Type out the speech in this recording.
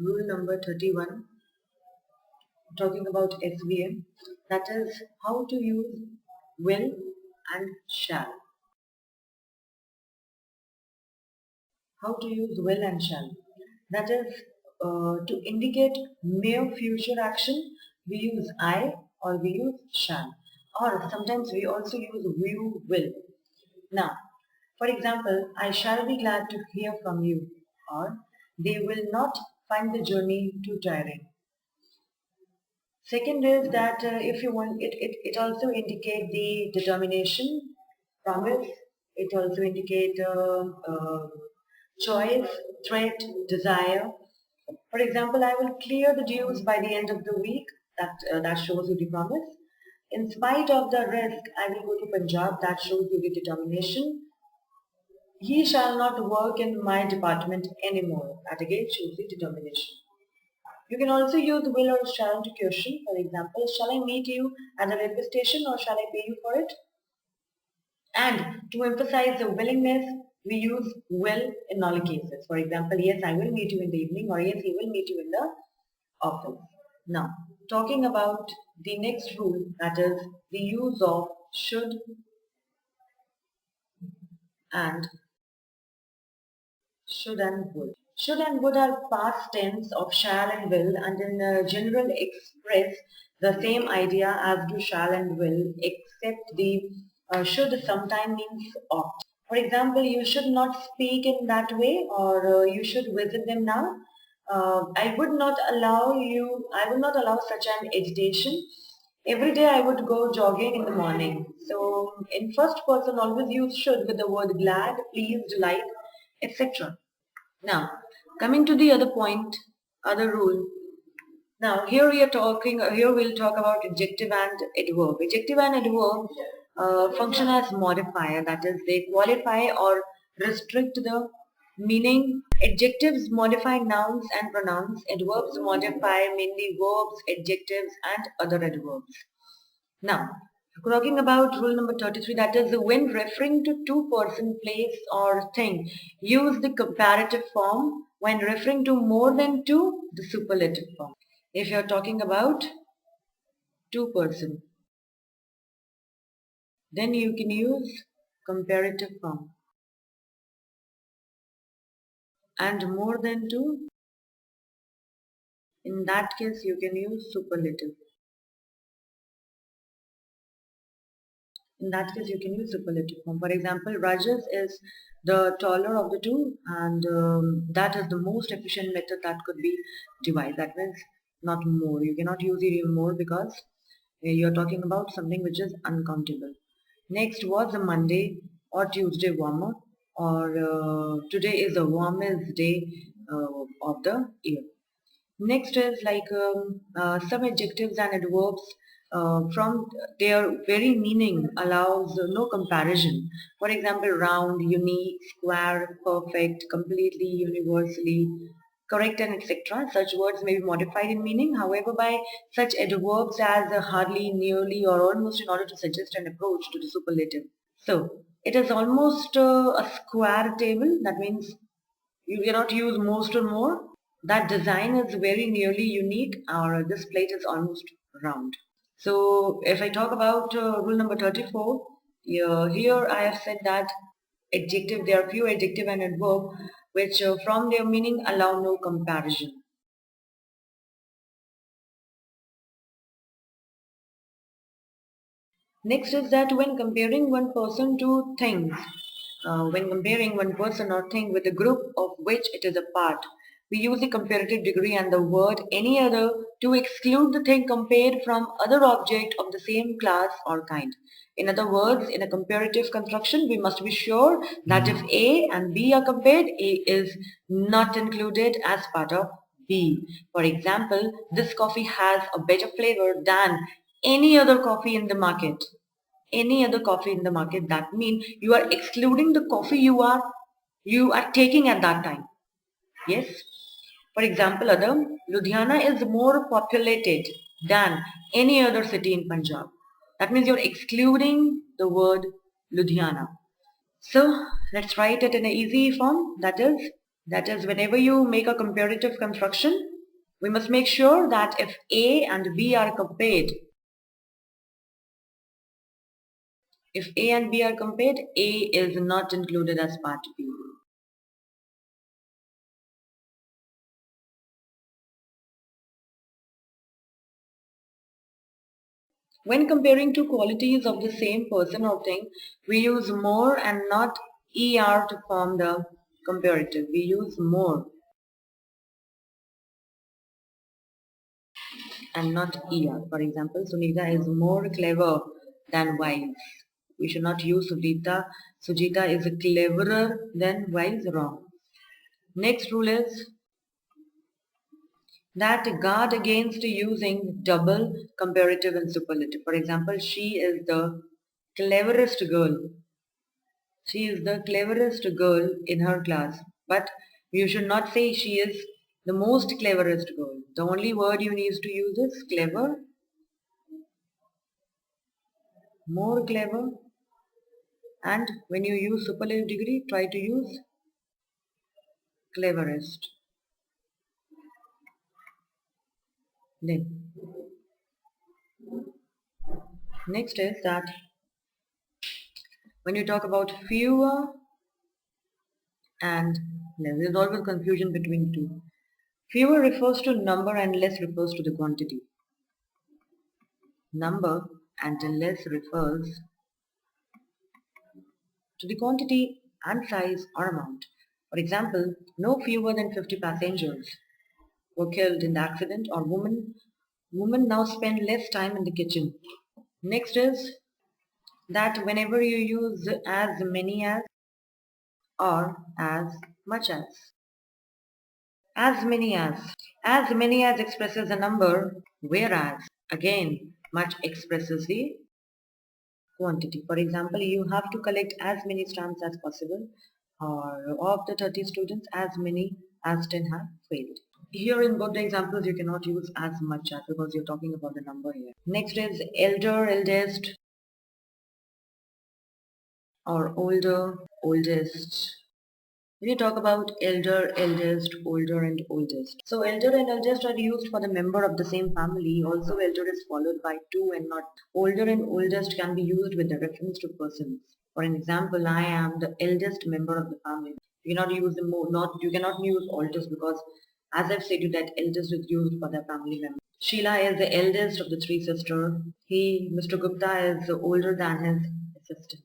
rule number 31, talking about SVM, that is how to use will and shall. How to use will and shall. That is to indicate mere future action, we use I or we use shall. Or sometimes we also use you will. Now, for example, I shall be glad to hear from you, or they will not find the journey too tiring. Second is that if you want, it also indicate the determination, promise. It also indicate choice, threat, desire. For example, I will clear the dues by the end of the week. That shows you the promise. In spite of the risk, I will go to Punjab. That shows you the determination. He shall not work in my department anymore. That again shows the determination. You can also use will or shall to question. For example, shall I meet you at the railway station or shall I pay you for it? And to emphasize the willingness, we use will in all cases. For example, yes, I will meet you in the evening, or yes, he will meet you in the office. Now, talking about the next rule, that is the use of should and would. Should and would are past tense of shall and will, and in general express the same idea as do shall and will, except the should sometimes means ought. For example, you should not speak in that way, or you should visit them now. I would not allow such an agitation. Every day I would go jogging in the morning. So in first person always use should with the word glad, pleased, like, etc. Now, coming to the other point, other rule. Now, here we'll talk about adjective and adverb. Adjective and adverb function as modifier, that is, they qualify or restrict the meaning. Adjectives modify nouns and pronouns. Adverbs modify mainly verbs, adjectives, and other adverbs. Now, talking about rule number 33, that is when referring to two person, place or thing, use the comparative form. When referring to more than two, the superlative form. If you are talking about two person, then you can use comparative form. And more than two, in that case you can use superlative. In that case you can use superlative form. For example, Rajas is the taller of the two, and that is the most efficient method that could be devised. That means not more. You cannot use it more because you are talking about something which is uncountable. Next, was a Monday or Tuesday warmer, or today is the warmest day of the year. Next is like some adjectives and adverbs from their very meaning allows no comparison. For example, round, unique, square, perfect, completely, universally, correct, and etc. Such words may be modified in meaning, however, by such adverbs as hardly, nearly, or almost in order to suggest an approach to the superlative. So, it is almost a square table. That means you cannot use most or more. That design is very nearly unique, or this plate is almost round. So if I talk about rule number 34, here I have said that there are few adjective and adverb which from their meaning allow no comparison. Next is that when comparing one person to things, when comparing one person or thing with a group of which it is a part, we use the comparative degree and the word any other to exclude the thing compared from other object of the same class or kind. In other words, in a comparative construction, we must be sure that if A and B are compared, A is not included as part of B. For example, this coffee has a better flavor than any other coffee in the market. Any other coffee in the market, that means you are excluding the coffee you are taking at that time. Yes. For example, Ludhiana is more populated than any other city in Punjab. That means you're excluding the word Ludhiana. So let's write it in an easy form, that is That is, whenever you make a comparative construction, we must make sure that if A and B are compared, if A and B are compared, A is not included as part B. When comparing two qualities of the same person or thing, we use more and not ER to form the comparative. We use more and not ER. For example, Sunita is more clever than wise. We should not use Sujita. Sujita is cleverer than wise. Wrong. Next rule is that guard against using double comparative and superlative. For example, she is the cleverest girl. She is the cleverest girl in her class. But you should not say she is the most cleverest girl. The only word you need to use is clever, more clever, and when you use superlative degree, try to use cleverest. Then, next is that when you talk about fewer and less, there's always confusion between two. Fewer refers to number and less refers to the quantity. Number and less refers to the quantity and size or amount. For example, no fewer than 50 passengers were killed in the accident, or women now spend less time in the kitchen. Next is that whenever you use as many as or as much as many as expresses a number, whereas again much expresses the quantity. For example, you have to collect as many stamps as possible, or of the 30 students, as many as 10 have failed. Here in both the examples, you cannot use as much as because you're talking about the number here. Next is elder, eldest, or older, oldest. When you talk about elder, eldest, older and oldest. So elder and eldest are used for the member of the same family. Also elder is followed by two and not. Older and oldest can be used with the reference to persons. For an example, I am the eldest member of the family. You cannot use the you cannot use oldest because as I've said you that eldest is used for the family member. Sheila is the eldest of the three sisters. Mr. Gupta is older than his sister.